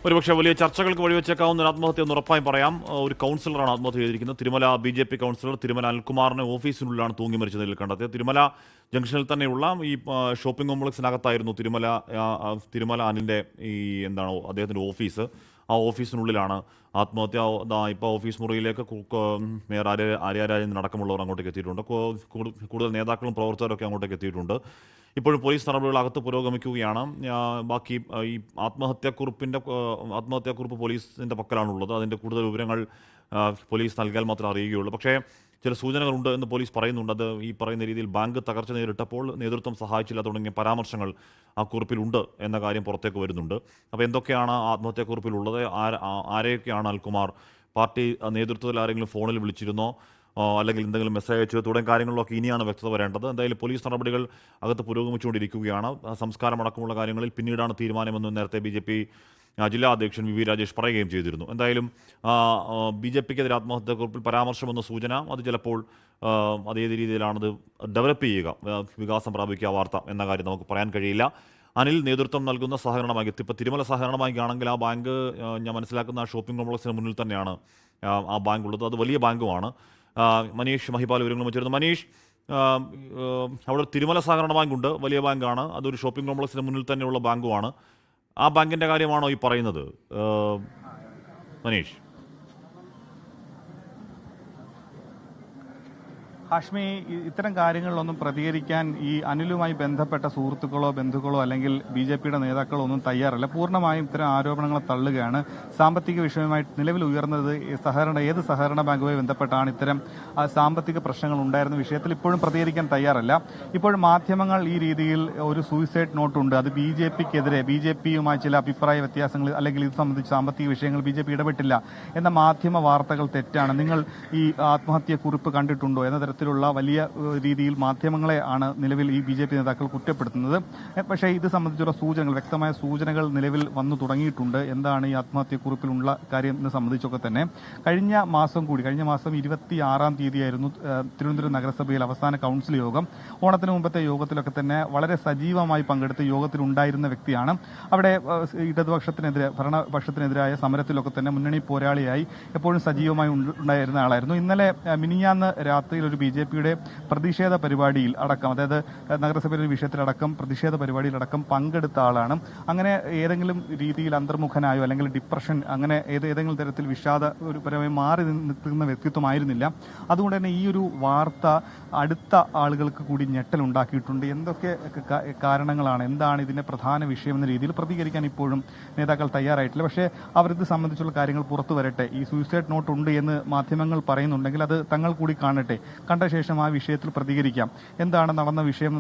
ഒരുപക്ഷെ വലിയ ചർച്ചകൾക്ക് വഴിവെച്ചേക്കാവുന്ന ഒരു ആത്മഹത്യ എന്ന് ഉറപ്പായും പറയാം. ഒരു കൗൺസിലറാണ് ആത്മഹത്യ ചെയ്തിരിക്കുന്നത്. തിരുമല BJP കൗൺസിലർ തിരുമല അനിൽകുമാറിനെ ഓഫീസിനുള്ളിലാണ് തൂങ്ങി മരിച്ച നിലയിൽ കണ്ടെത്തിയത്. തിരുമല ജംഗ്ഷനിൽ തന്നെയുള്ള ഈ ഷോപ്പിംഗ് കോംപ്ലക്സിനകത്തായിരുന്നു തിരുമല അനിലിൻ്റെ ഈ എന്താണോ അദ്ദേഹത്തിൻ്റെ ഓഫീസ്. ആ ഓഫീസിനുള്ളിലാണ് ആത്മഹത്യ. ഇപ്പോൾ ഓഫീസ് മുറിയിലേക്ക് മേയർ ആര്യാരാജൻ അടക്കമുള്ളവർ അങ്ങോട്ടേക്ക് എത്തിയിട്ടുണ്ട്. കൂടുതൽ നേതാക്കളും പ്രവർത്തകരൊക്കെ അങ്ങോട്ടേക്ക് എത്തിയിട്ടുണ്ട്. ഇപ്പോഴും പോലീസ് നടപടികൾ അകത്ത് പുരോഗമിക്കുകയാണ്. ബാക്കി ഈ ആത്മഹത്യാക്കുറിപ്പ് പോലീസിൻ്റെ പക്കലാണുള്ളത്. അതിൻ്റെ കൂടുതൽ വിവരങ്ങൾ പോലീസ് നൽകിയാൽ മാത്രമേ അറിയുകയുള്ളൂ. പക്ഷേ ചില സൂചനകളുണ്ട് എന്ന് പോലീസ് പറയുന്നുണ്ട്. അത് ഈ പറയുന്ന രീതിയിൽ ബാങ്ക് തകർച്ച നേരിട്ടപ്പോൾ നേതൃത്വം സഹായിച്ചില്ല തുടങ്ങിയ പരാമർശങ്ങൾ ആ കുറിപ്പിലുണ്ട് എന്ന കാര്യം പുറത്തേക്ക് വരുന്നുണ്ട്. അപ്പോൾ എന്തൊക്കെയാണ് ആത്മഹത്യാക്കുറിപ്പിലുള്ളത്? ആരെയൊക്കെയാണ് അനിൽകുമാർ പാർട്ടി നേതൃത്വത്തിൽ ആരെങ്കിലും ഫോണിൽ വിളിച്ചിരുന്നോ, അല്ലെങ്കിൽ എന്തെങ്കിലും മെസ്സേജ് അയച്ചു തുടങ്ങിയ കാര്യങ്ങളിലൊക്കെ ഇനിയാണ് വ്യക്തത വരേണ്ടത്. എന്തായാലും പോലീസ് നടപടികൾ അകത്ത് പുരോഗമിച്ചുകൊണ്ടിരിക്കുകയാണ്. സംസ്കാരമടക്കമുള്ള കാര്യങ്ങളിൽ പിന്നീടാണ് തീരുമാനമെന്ന് നേരത്തെ BJP ജില്ലാ അധ്യക്ഷൻ VV രാജേഷ് പറയുകയും ചെയ്തിരുന്നു. എന്തായാലും BJPക്കെതിരെ ആത്മഹത്യാക്കുറിപ്പിൽ പരാമർശമെന്ന സൂചന അത് ചിലപ്പോൾ അതേത് രീതിയിലാണത് ഡെവലപ്പ് ചെയ്യുക, വികാസം പ്രാപിക്കുക വാർത്ത എന്ന കാര്യം നമുക്ക് പറയാൻ കഴിയില്ല. അനിൽ നേതൃത്വം നൽകുന്ന സഹകരണ ബാങ്ക്, ഇപ്പോൾ തിരുമല സഹകരണ ബാങ്ക് ആണെങ്കിൽ ആ ബാങ്ക് ഞാൻ മനസ്സിലാക്കുന്ന ആ ഷോപ്പിംഗ് കോംപ്ലക്സിന് മുന്നിൽ തന്നെയാണ് ആ ബാങ്ക് ഉള്ളത്. അത് വലിയ ബാങ്കുമാണ്. മനീഷ് മഹിപാൽ വിവരങ്ങൾ വെച്ചിരുന്നു. മനീഷ്, അവിടെ തിരുമല സഹകരണ ബാങ്കുണ്ട്, വലിയ ബാങ്കാണ്, അതൊരു ഷോപ്പിംഗ് കോംപ്ലക്സിന് മുന്നിൽ തന്നെയുള്ള ബാങ്കുമാണ്. ആ ബാങ്കിൻ്റെ കാര്യമാണോ ഈ പറയുന്നത് മനീഷ്? ഹാഷ്മി, ഇത്തരം കാര്യങ്ങളിലൊന്നും പ്രതികരിക്കാൻ ഈ അനിലുമായി ബന്ധപ്പെട്ട സുഹൃത്തുക്കളോ ബന്ധുക്കളോ അല്ലെങ്കിൽ BJPയുടെ നേതാക്കളോ ഒന്നും തയ്യാറല്ല. പൂർണ്ണമായും ഇത്തരം ആരോപണങ്ങളെ തള്ളുകയാണ്. സാമ്പത്തിക വിഷയമായി നിലവിൽ ഉയർന്നത് ഏത് സഹകരണ ബാങ്കുമായി ബന്ധപ്പെട്ടാണ് ഇത്തരം സാമ്പത്തിക പ്രശ്നങ്ങൾ ഉണ്ടായിരുന്ന വിഷയത്തിൽ ഇപ്പോഴും പ്രതികരിക്കാൻ തയ്യാറല്ല. ഇപ്പോഴും മാധ്യമങ്ങൾ ഈ രീതിയിൽ ഒരു സൂയിസൈഡ് നോട്ടുണ്ട്, അത് BJPക്കെതിരെ, BJPയുമായി ചില അഭിപ്രായ വ്യത്യാസങ്ങൾ അല്ലെങ്കിൽ ഇത് സംബന്ധിച്ച് സാമ്പത്തിക വിഷയങ്ങൾ BJP ഇടപെട്ടില്ല എന്ന മാധ്യമ വാർത്തകൾ തെറ്റാണ്. നിങ്ങൾ ഈ ആത്മഹത്യ കുറിപ്പ് കണ്ടിട്ടുണ്ടോ എന്ന തരത്തിലുള്ള വലിയ രീതിയിൽ മാധ്യമങ്ങളെ ആണ് നിലവിൽ ഈ BJP നേതാക്കൾ കുറ്റപ്പെടുത്തുന്നത്. പക്ഷേ ഇത് സംബന്ധിച്ചുള്ള സൂചനകൾ, വ്യക്തമായ സൂചനകൾ നിലവിൽ വന്നു തുടങ്ങിയിട്ടുണ്ട്. എന്താണ് ഈ ആത്മഹത്യക്കുറിപ്പിലുള്ള കാര്യം എന്ന് സംബന്ധിച്ചൊക്കെ തന്നെ കഴിഞ്ഞ മാസം 26-ാം തീയതിയായിരുന്നു തിരുവനന്തപുരം നഗരസഭയിൽ അവസാന കൗൺസിൽ യോഗം. ഓണത്തിന് മുമ്പത്തെ യോഗത്തിലൊക്കെ തന്നെ വളരെ സജീവമായി പങ്കെടുത്ത് യോഗത്തിലുണ്ടായിരുന്ന വ്യക്തിയാണ്. അവിടെ ഭരണപക്ഷത്തിനെതിരായ സമരത്തിലൊക്കെ തന്നെ മുന്നണി പോരാളിയായി എപ്പോഴും സജീവമായി ഉണ്ടായിരുന്ന ആളായിരുന്നു. ഇന്നലെ മിനിഞ്ഞാന്ന് രാത്രിയിൽ ഒരു BJPയുടെ പ്രതിഷേധ പരിപാടിയിൽ അടക്കം, അതായത് നഗരസഭയിലെ ഒരു വിഷയത്തിലടക്കം പ്രതിഷേധ പരിപാടിയിലടക്കം പങ്കെടുത്ത ആളാണ്. അങ്ങനെ ഏതെങ്കിലും രീതിയിൽ അന്തർമുഖനായോ അല്ലെങ്കിൽ ഡിപ്രഷൻ അങ്ങനെ ഏതെങ്കിലും തരത്തിൽ പരമായി മാറി നിൽക്കുന്ന വ്യക്തിത്വമായിരുന്നില്ല. അതുകൊണ്ട് തന്നെ ഈ ഒരു വാർത്ത അടുത്ത ആളുകൾക്ക് കൂടി ഞെട്ടലുണ്ടാക്കിയിട്ടുണ്ട്. എന്തൊക്കെ കാരണങ്ങളാണ്, എന്താണ് ഇതിന്റെ പ്രധാന വിഷയം എന്ന രീതിയിൽ പ്രതികരിക്കാൻ ഇപ്പോഴും നേതാക്കൾ തയ്യാറായിട്ടില്ല. പക്ഷേ അവരിത് സംബന്ധിച്ചുള്ള കാര്യങ്ങൾ പുറത്തു വരട്ടെ. ഈ സൂയിസൈഡ് നോട്ട് ഉണ്ട് എന്ന് മാധ്യമങ്ങൾ പറയുന്നുണ്ടെങ്കിൽ അത് തങ്ങൾ കൂടി കാണട്ടെ. കണ്ട ശേഷം ആ വിഷയത്തിൽ പ്രതികരിക്കാം. എന്താണ് നടന്ന വിഷയം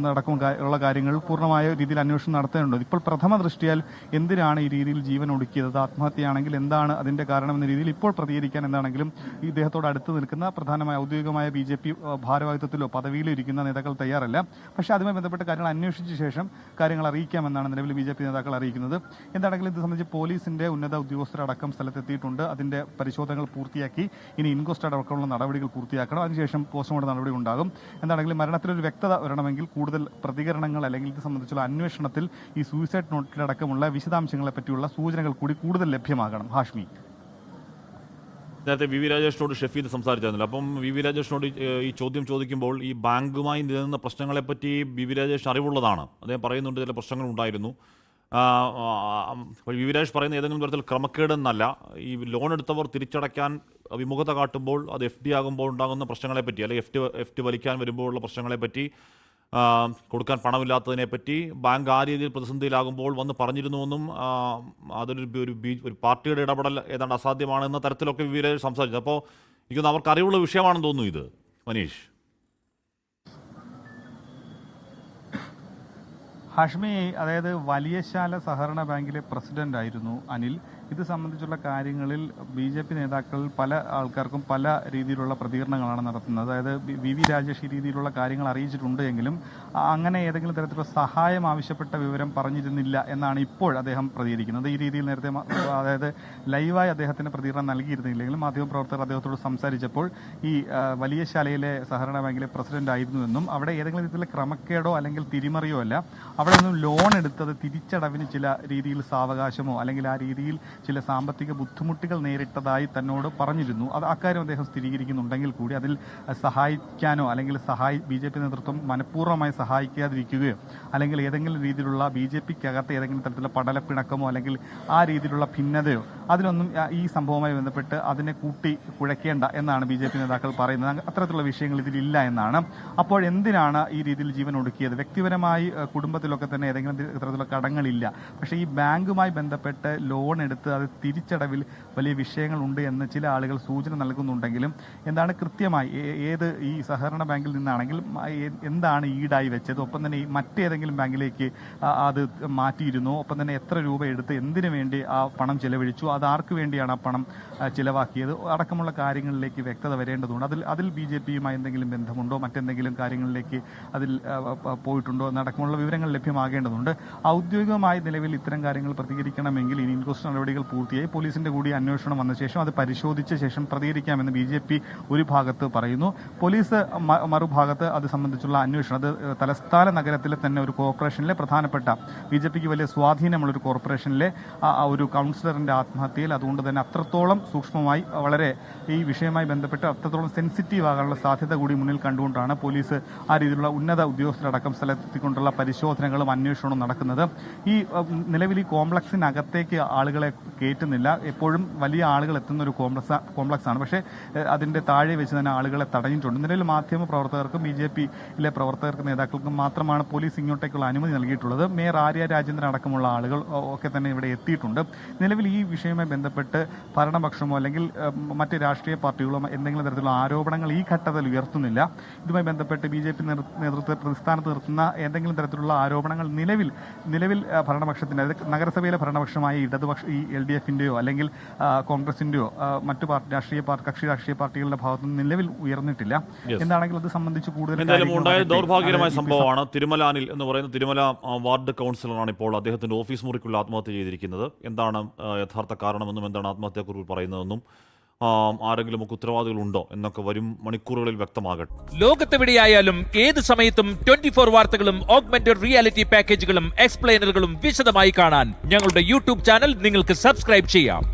ഉള്ള കാര്യങ്ങൾ പൂർണ്ണമായ രീതിയിൽ അന്വേഷണം നടത്തേണ്ടത്. ഇപ്പോൾ പ്രഥമ ദൃഷ്ടിയാൽ എന്തിനാണ് ഈ രീതിയിൽ ജീവൻ ഒടുക്കിയത്, ആത്മഹത്യയാണെങ്കിൽ എന്താണ് അതിന്റെ കാരണം എന്ന രീതിയിൽ ഇപ്പോൾ പ്രതികരിക്കാൻ എന്താണെങ്കിലും ഇദ്ദേഹത്തോട് അടുത്ത് നിൽക്കുന്ന പ്രധാനമായ ഔദ്യോഗികമായ BJP ഭാരവാഹിത്വത്തിലോ പദവിയിലോ ഇരിക്കുന്ന നേതാക്കൾ തയ്യാറല്ല. പക്ഷേ അതുമായി ബന്ധപ്പെട്ട കാര്യങ്ങൾ അന്വേഷിച്ച ശേഷം കാര്യങ്ങൾ അറിയിക്കാമെന്നാണ് നിലവിൽ BJP നേതാക്കൾ അറിയിക്കുന്നത്. എന്താണെങ്കിലും ഇത് സംബന്ധിച്ച് പോലീസിന്റെ ഉന്നത ഉദ്യോഗസ്ഥരടക്കം സ്ഥലത്തെത്തിയിട്ടുണ്ട്. അതിന്റെ പരിശോധനകൾ പൂർത്തിയാക്കി ഇനി ഇൻക്വസ്റ്റ് അടക്കമുള്ള നടപടികൾ പൂർത്തിയാക്കണം. അതിനുശേഷം പോസ്റ്റ്മോർട്ടം നടപടി ഉണ്ടാകും. എന്താണെങ്കിലും മരണത്തിലൊരു വ്യക്തത വരണമെങ്കിൽ കൂടുതൽ പ്രതികരണങ്ങൾ അല്ലെങ്കിൽ ഇത് സംബന്ധിച്ചുള്ള അന്വേഷണത്തിൽ ഈ സൂയിസൈഡ് നോട്ടിലടക്കമുള്ള വിശദാംശങ്ങളെ പറ്റിയുള്ള സൂചനകൾ കൂടി കൂടുതൽ ലഭ്യമാകണം. ഹാഷ്മി, നേരത്തെ VV രാജേഷിനോട് ഷെഫീദ് സംസാരിച്ചിരുന്നില്ല. അപ്പം VV രാജേഷിനോട് ഈ ചോദ്യം ചോദിക്കുമ്പോൾ ഈ ബാങ്കുമായി നിലനിന്ന പ്രശ്നങ്ങളെപ്പറ്റി VV രാജേഷ് അറിവുള്ളതാണ്. അദ്ദേഹം പറയുന്നുണ്ട് ചില പ്രശ്നങ്ങൾ ഉണ്ടായിരുന്നു. VV രാജേഷ് പറയുന്ന ഏതെങ്കിലും തരത്തിൽ ക്രമക്കേടെന്നല്ല, ഈ ലോൺ എടുത്തവർ തിരിച്ചടയ്ക്കാൻ വിമുഖത കാട്ടുമ്പോൾ അത് FD ആകുമ്പോൾ ഉണ്ടാകുന്ന പ്രശ്നങ്ങളെപ്പറ്റി, അല്ലെങ്കിൽ FD വലിക്കാൻ വരുമ്പോഴുള്ള പ്രശ്നങ്ങളെപ്പറ്റി, കൊടുക്കാൻ പണമില്ലാത്തതിനെപ്പറ്റി ബാങ്ക് ആ രീതിയിൽ പ്രതിസന്ധിയിലാകുമ്പോൾ വന്ന് പറഞ്ഞിരുന്നുവെന്നും ഒരു പാർട്ടിയുടെ ഇടപെടൽ ഏതാണ്ട് അസാധ്യമാണ് എന്ന തരത്തിലൊക്കെ VV രാജേഷ് സംസാരിച്ചു. അപ്പോൾ എനിക്കൊന്ന് അവർക്ക് അറിവുള്ള വിഷയമാണെന്ന് തോന്നുന്നു ഇത്. മനീഷ്? ഹാഷ്മി, അതായത് വലിയശാല സഹകരണ ബാങ്കിലെ പ്രസിഡന്റ് ആയിരുന്നു അനിൽ. ഇത് സംബന്ധിച്ചുള്ള കാര്യങ്ങളിൽ BJP നേതാക്കൾ പല ആൾക്കാർക്കും പല രീതിയിലുള്ള പ്രതികരണങ്ങളാണ് നടത്തുന്നത്. അതായത് VV രാജേഷ് ഈ രീതിയിലുള്ള കാര്യങ്ങൾ അറിയിച്ചിട്ടുണ്ട് എങ്കിലും അങ്ങനെ ഏതെങ്കിലും തരത്തിലുള്ള സഹായം ആവശ്യപ്പെട്ട വിവരം പറഞ്ഞിരുന്നില്ല എന്നാണ് ഇപ്പോൾ അദ്ദേഹം പ്രതികരിക്കുന്നത്. ഈ രീതിയിൽ നേരത്തെ അതായത് ലൈവായി അദ്ദേഹത്തിന് പ്രതികരണം നൽകിയിരുന്നില്ലെങ്കിലും മാധ്യമപ്രവർത്തകർ അദ്ദേഹത്തോട് സംസാരിച്ചപ്പോൾ ഈ വലിയശാലയിലെ സഹകരണ ബാങ്കിലെ പ്രസിഡന്റ് ആയിരുന്നുവെന്നും അവിടെ ഏതെങ്കിലും തരത്തിലുള്ള ക്രമക്കേടോ അല്ലെങ്കിൽ തിരിമറിയോ അല്ല, അവിടെ നിന്നും ലോൺ എടുത്തത് തിരിച്ചടവിന് ചില രീതിയിൽ സാവകാശമോ അല്ലെങ്കിൽ ആ രീതിയിൽ ചില സാമ്പത്തിക ബുദ്ധിമുട്ടുകൾ നേരിട്ടതായി തന്നോട് പറഞ്ഞിരുന്നു. അത് അക്കാര്യം അദ്ദേഹം സ്ഥിരീകരിക്കുന്നുണ്ടെങ്കിൽ കൂടി അതിൽ സഹായിക്കാനോ അല്ലെങ്കിൽ BJP നേതൃത്വം മനഃപൂർവ്വമായി സഹായിക്കാതിരിക്കുകയോ അല്ലെങ്കിൽ ഏതെങ്കിലും രീതിയിലുള്ള BJPക്കകത്ത് ഏതെങ്കിലും തരത്തിലുള്ള പടലപ്പിണക്കമോ അല്ലെങ്കിൽ ആ രീതിയിലുള്ള ഭിന്നതയോ അതിലൊന്നും ഈ സംഭവവുമായി ബന്ധപ്പെട്ട് അതിനെ കൂട്ടി കുഴയ്ക്കേണ്ട എന്നാണ് BJP നേതാക്കൾ പറയുന്നത്. അത്തരത്തിലുള്ള വിഷയങ്ങൾ ഇതിലില്ല എന്നാണ്. അപ്പോൾ എന്തിനാണ് ഈ രീതിയിൽ ജീവൻ ഒടുക്കിയത്? വ്യക്തിപരമായി കുടുംബത്തിലൊക്കെ തന്നെ ഏതെങ്കിലും തരത്തിലുള്ള കടങ്ങളില്ല. പക്ഷേ ഈ ബാങ്കുമായി ബന്ധപ്പെട്ട് ലോൺ എടുത്ത് അത് തിരിച്ചടവിൽ വലിയ വിഷയങ്ങളുണ്ട് എന്ന് ചില ആളുകൾ സൂചന നൽകുന്നുണ്ടെങ്കിലും എന്താണ് കൃത്യമായി ഏത് ഈ സഹകരണ ബാങ്കിൽ നിന്നാണെങ്കിൽ എന്താണ് ഈടായി വെച്ചത്, ഒപ്പം തന്നെ മറ്റേതെങ്കിലും ബാങ്കിലേക്ക് അത് മാറ്റിയിരുന്നോ, ഒപ്പം തന്നെ എത്ര രൂപ എടുത്ത് എന്തിനു വേണ്ടി ആ പണം ചെലവഴിച്ചു, അത് ആർക്ക് വേണ്ടിയാണ് ആ പണം ചിലവാക്കിയത് അടക്കമുള്ള കാര്യങ്ങളിലേക്ക് വ്യക്തത വരേണ്ടതുണ്ട്. അതിൽ BJPയുമായി എന്തെങ്കിലും ബന്ധമുണ്ടോ, മറ്റെന്തെങ്കിലും കാര്യങ്ങളിലേക്ക് അതിൽ പോയിട്ടുണ്ടോ എന്നടക്കമുള്ള വിവരങ്ങൾ ലഭ്യമാകേണ്ടതുണ്ട്. ഔദ്യോഗികമായി നിലവിൽ ഇത്തരം കാര്യങ്ങൾ പ്രതികരിക്കണമെങ്കിൽ ഇനി ഇൻക്വസ്റ്റ് നടപടികൾ പൂർത്തിയായി പോലീസിന്റെ കൂടി അന്വേഷണം വന്ന ശേഷം അത് പരിശോധിച്ച ശേഷം പ്രതികരിക്കാമെന്ന് BJP ഒരു ഭാഗത്ത് പറയുന്നു. പോലീസ് മറുഭാഗത്ത് അത് സംബന്ധിച്ചുള്ള അന്വേഷണം, അത് തലസ്ഥാന നഗരത്തിലെ തന്നെ ഒരു കോർപ്പറേഷനിലെ പ്രധാനപ്പെട്ട BJPക്ക് വലിയ സ്വാധീനമുള്ള ഒരു കോർപ്പറേഷനിലെ ഒരു കൗൺസിലറിന്റെ ആത്മഹത്യയിൽ, അതുകൊണ്ട് തന്നെ അത്രത്തോളം സൂക്ഷ്മമായി വളരെ ഈ വിഷയവുമായി ബന്ധപ്പെട്ട് അത്രത്തോളം സെൻസിറ്റീവ് ആകാനുള്ള സാധ്യത കൂടി മുന്നിൽ കണ്ടുകൊണ്ടാണ് പോലീസ് ആ രീതിയിലുള്ള ഉന്നത ഉദ്യോഗസ്ഥരടക്കം സ്ഥലത്തെത്തിക്കൊണ്ടുള്ള പരിശോധനകളും അന്വേഷണവും നടക്കുന്നത്. ഈ നിലവിൽ ഈ കോംപ്ലക്സിനകത്തേക്ക് ആളുകളെ കയറ്റുന്നില്ല. എപ്പോഴും വലിയ ആളുകൾ എത്തുന്ന ഒരു കോംപ്ലക്സ് ആണ്. പക്ഷേ അതിന്റെ താഴെ വെച്ച് തന്നെ ആളുകളെ തടഞ്ഞിട്ടുണ്ട്. നിലവിൽ മാധ്യമ പ്രവർത്തകർക്കും BJPയിലെ പ്രവർത്തകർക്കും നേതാക്കൾക്കും മാത്രമാണ് പോലീസ് ഇങ്ങോട്ടേക്കുള്ള അനുമതി നൽകിയിട്ടുള്ളത്. മേയർ ആര്യ രാജേന്ദ്രൻ അടക്കമുള്ള ആളുകൾ ഒക്കെ തന്നെ ഇവിടെ എത്തിയിട്ടുണ്ട്. നിലവിൽ ഈ വിഷയവുമായി ബന്ധപ്പെട്ട് ഭരണപക്ഷമോ അല്ലെങ്കിൽ മറ്റ് രാഷ്ട്രീയ പാർട്ടികളോ എന്തെങ്കിലും തരത്തിലുള്ള ആരോപണങ്ങൾ ഈ ഘട്ടത്തിൽ ഉയർത്തുന്നില്ല. ഇതുമായി ബന്ധപ്പെട്ട് BJP നേതൃത്വത്തെ പ്രതിസ്ഥാനത്ത് നിർത്തുന്ന ഏതെങ്കിലും തരത്തിലുള്ള ആരോപണങ്ങൾ നിലവിൽ ഭരണപക്ഷത്തിന്റെ, നഗരസഭയിലെ ഭരണപക്ഷമായ ഈ LDFന്റെയോ അല്ലെങ്കിൽ കോൺഗ്രസിന്റെയോ മറ്റു കക്ഷി രാഷ്ട്രീയ പാർട്ടികളുടെ ഭാഗത്തുനിന്ന് നിലവിൽ ഉയർന്നിട്ടില്ല. എന്താണെങ്കിൽ അത് സംബന്ധിച്ച് കൂടുതൽ ദൗർഭാഗ്യകരമായ സംഭവമാണ്. തിരുമലാനിൽ എന്ന് പറയുന്ന തിരുമല വാർഡ് കൗൺസിലറാണ് ഇപ്പോൾ അദ്ദേഹത്തിന്റെ ഓഫീസ് മുറിക്കുള്ള ആത്മഹത്യ ചെയ്തിരിക്കുന്നത്. എന്താണ് യഥാർത്ഥ കാരണമെന്നും എന്താണ് ആത്മഹത്യാക്കുറിപ്പിൽ പറയുന്നതെന്നും ആരെങ്കിലും ഒക്കെ ഉത്തരവാദികളുണ്ടോ എന്നൊക്കെ വരും മണിക്കൂറുകളിൽ വ്യക്തമാകട്ടെ. ലോകത്തെവിടെയായാലും ഏത് സമയത്തും 24 വാർത്തകളും ഓഗ്മെന്റഡ് റിയാലിറ്റി പാക്കേജുകളും എക്സ്പ്ലെയിനറുകളും വിശദമായി കാണാൻ ഞങ്ങളുടെ YouTube ചാനൽ നിങ്ങൾക്ക് സബ്സ്ക്രൈബ് ചെയ്യാം.